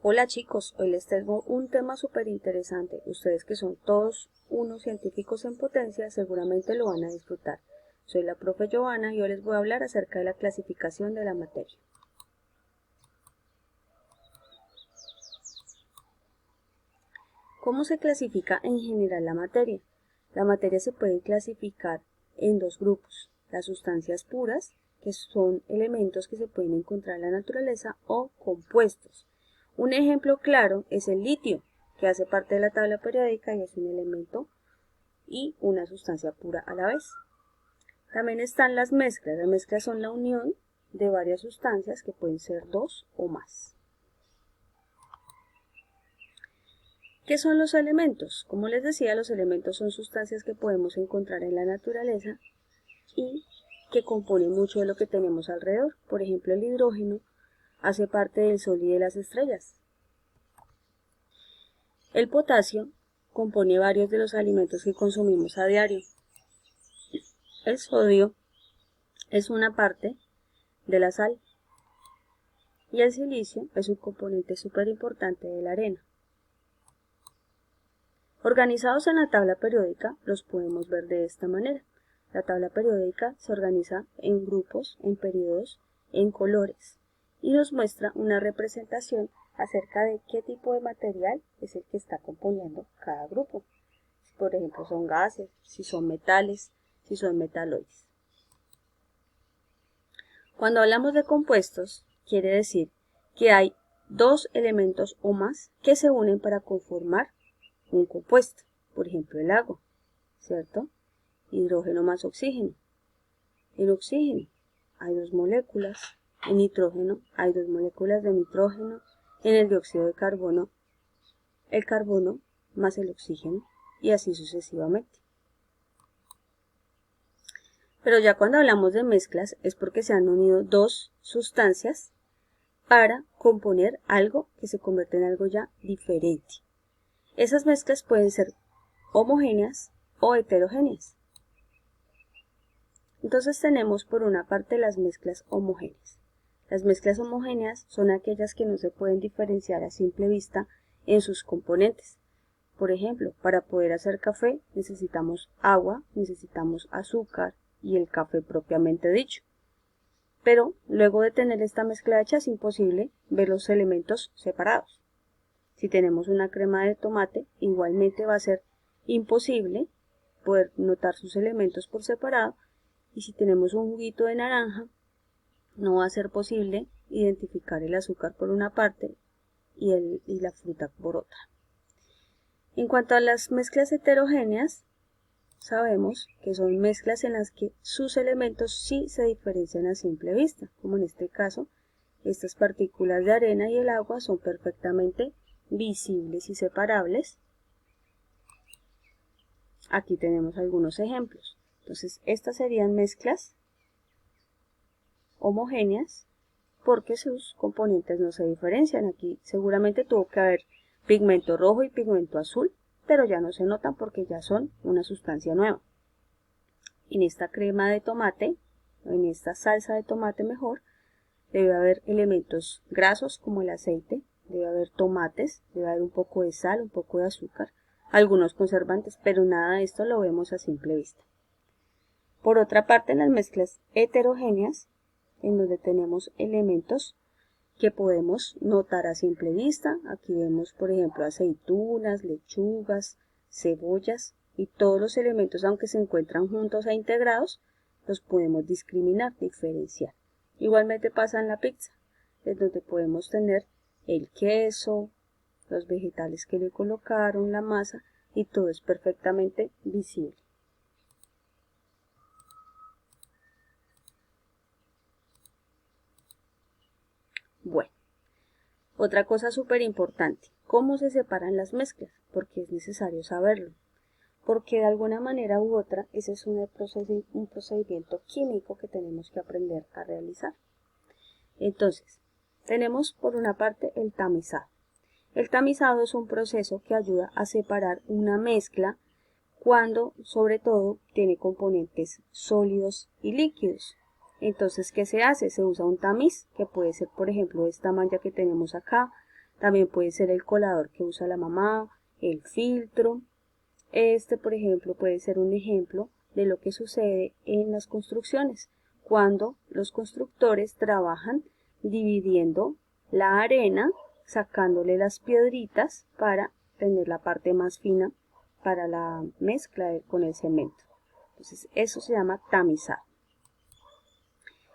Hola chicos, hoy les tengo un tema súper interesante. Ustedes que son todos unos científicos en potencia seguramente lo van a disfrutar. Soy la profe Giovanna y hoy les voy a hablar acerca de la clasificación de la materia. ¿Cómo se clasifica en general la materia? La materia se puede clasificar en dos grupos, las sustancias puras, que son elementos que se pueden encontrar en la naturaleza, o compuestos. Un ejemplo claro es el litio, que hace parte de la tabla periódica y es un elemento y una sustancia pura a la vez. También están las mezclas. Las mezclas son la unión de varias sustancias que pueden ser dos o más. ¿Qué son los elementos? Como les decía, los elementos son sustancias que podemos encontrar en la naturaleza y que componen mucho de lo que tenemos alrededor. Por ejemplo, el hidrógeno hace parte del Sol y de las estrellas. El potasio compone varios de los alimentos que consumimos a diario. El sodio es una parte de la sal y el silicio es un componente súper importante de la arena. Organizados en la tabla periódica los podemos ver de esta manera. La tabla periódica se organiza en grupos, en periodos, en colores y nos muestra una representación acerca de qué tipo de material es el que está componiendo cada grupo. Si por ejemplo son gases, si son metales, si son metaloides. Cuando hablamos de compuestos, quiere decir que hay dos elementos o más que se unen para conformar un compuesto. Por ejemplo, el agua, ¿cierto? Hidrógeno más oxígeno. En oxígeno hay dos moléculas. En nitrógeno hay dos moléculas de nitrógeno. En el dióxido de carbono, el carbono más el oxígeno y así sucesivamente. Pero ya cuando hablamos de mezclas es porque se han unido dos sustancias para componer algo que se convierte en algo ya diferente. Esas mezclas pueden ser homogéneas o heterogéneas. Entonces tenemos por una parte las mezclas homogéneas. Las mezclas homogéneas son aquellas que no se pueden diferenciar a simple vista en sus componentes. Por ejemplo, para poder hacer café necesitamos agua, necesitamos azúcar y el café propiamente dicho. Pero luego de tener esta mezcla hecha es imposible ver los elementos separados. Si tenemos una crema de tomate, igualmente va a ser imposible poder notar sus elementos por separado, y si tenemos un juguito de naranja, no va a ser posible identificar el azúcar por una parte y la fruta por otra. En cuanto a las mezclas heterogéneas, sabemos que son mezclas en las que sus elementos sí se diferencian a simple vista, como en este caso, estas partículas de arena y el agua son perfectamente visibles y separables. Aquí tenemos algunos ejemplos. Entonces, estas serían mezclas homogéneas porque sus componentes no se diferencian. Aquí seguramente tuvo que haber pigmento rojo y pigmento azul, pero ya no se notan porque ya son una sustancia nueva. En esta crema de tomate, o en esta salsa de tomate mejor, debe haber elementos grasos como el aceite, debe haber tomates, debe haber un poco de sal, un poco de azúcar, algunos conservantes, pero nada de esto lo vemos a simple vista. Por otra parte, en las mezclas heterogéneas, en donde tenemos elementos que podemos notar a simple vista, aquí vemos por ejemplo aceitunas, lechugas, cebollas y todos los elementos, aunque se encuentran juntos e integrados, los podemos discriminar, diferenciar. Igualmente pasa en la pizza, en donde podemos tener el queso, los vegetales que le colocaron, la masa, y todo es perfectamente visible. Bueno, otra cosa súper importante, ¿cómo se separan las mezclas? Porque es necesario saberlo. Porque de alguna manera u otra ese es un procedimiento químico que tenemos que aprender a realizar. Entonces, tenemos por una parte el tamizado. El tamizado es un proceso que ayuda a separar una mezcla cuando, sobre todo, tiene componentes sólidos y líquidos. Entonces, ¿qué se hace? Se usa un tamiz, que puede ser, por ejemplo, esta malla que tenemos acá, También puede ser el colador que usa la mamá, el filtro. Este, por ejemplo, puede ser un ejemplo de lo que sucede en las construcciones, cuando los constructores trabajan dividiendo la arena, sacándole las piedritas para tener la parte más fina para la mezcla con el cemento. Entonces, eso se llama tamizar.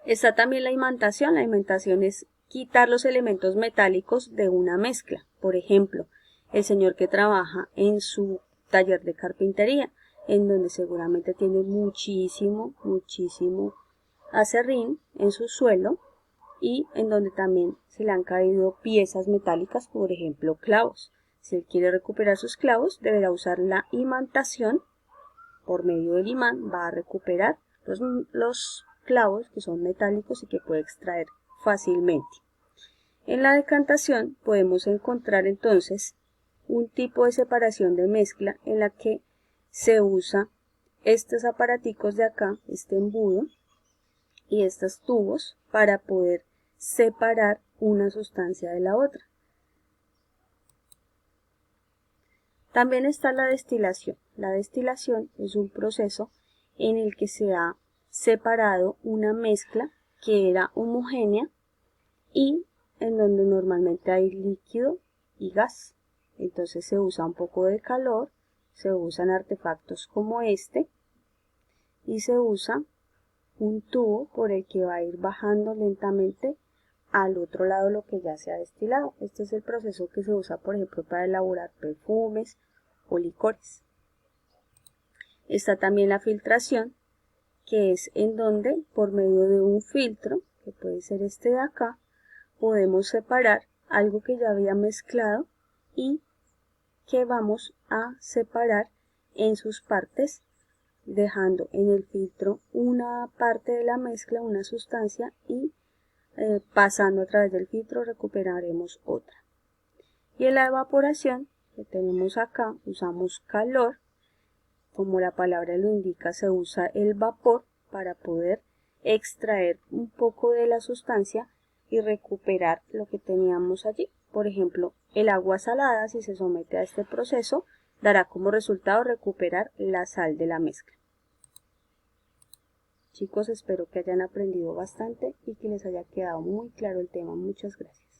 Está también la imantación. La imantación es quitar los elementos metálicos de una mezcla. Por ejemplo, el señor que trabaja en su taller de carpintería, en donde seguramente tiene muchísimo acerrín en su suelo y en donde también se le han caído piezas metálicas, por ejemplo clavos. Si él quiere recuperar sus clavos, deberá usar la imantación. Por medio del imán va a recuperar los clavos que son metálicos y que puede extraer fácilmente. En la decantación podemos encontrar entonces un tipo de separación de mezcla en la que se usa estos aparaticos de acá, este embudo y estos tubos para poder separar una sustancia de la otra. También está la destilación. La destilación es un proceso en el que se ha separado una mezcla que era homogénea y en donde normalmente hay líquido y gas. Entonces se usa un poco de calor, se usan artefactos como este y se usa un tubo por el que va a ir bajando lentamente al otro lado lo que ya se ha destilado. Este es el proceso que se usa, por ejemplo, para elaborar perfumes o licores. Está también la filtración, que es en donde por medio de un filtro, que puede ser este de acá, podemos separar algo que ya había mezclado y que vamos a separar en sus partes, dejando en el filtro una parte de la mezcla, una sustancia, y pasando a través del filtro recuperaremos otra. Y en la evaporación que tenemos acá, usamos calor, como la palabra lo indica, se usa el vapor para poder extraer un poco de la sustancia y recuperar lo que teníamos allí. Por ejemplo, el agua salada, si se somete a este proceso, dará como resultado recuperar la sal de la mezcla. Chicos, espero que hayan aprendido bastante y que les haya quedado muy claro el tema. Muchas gracias.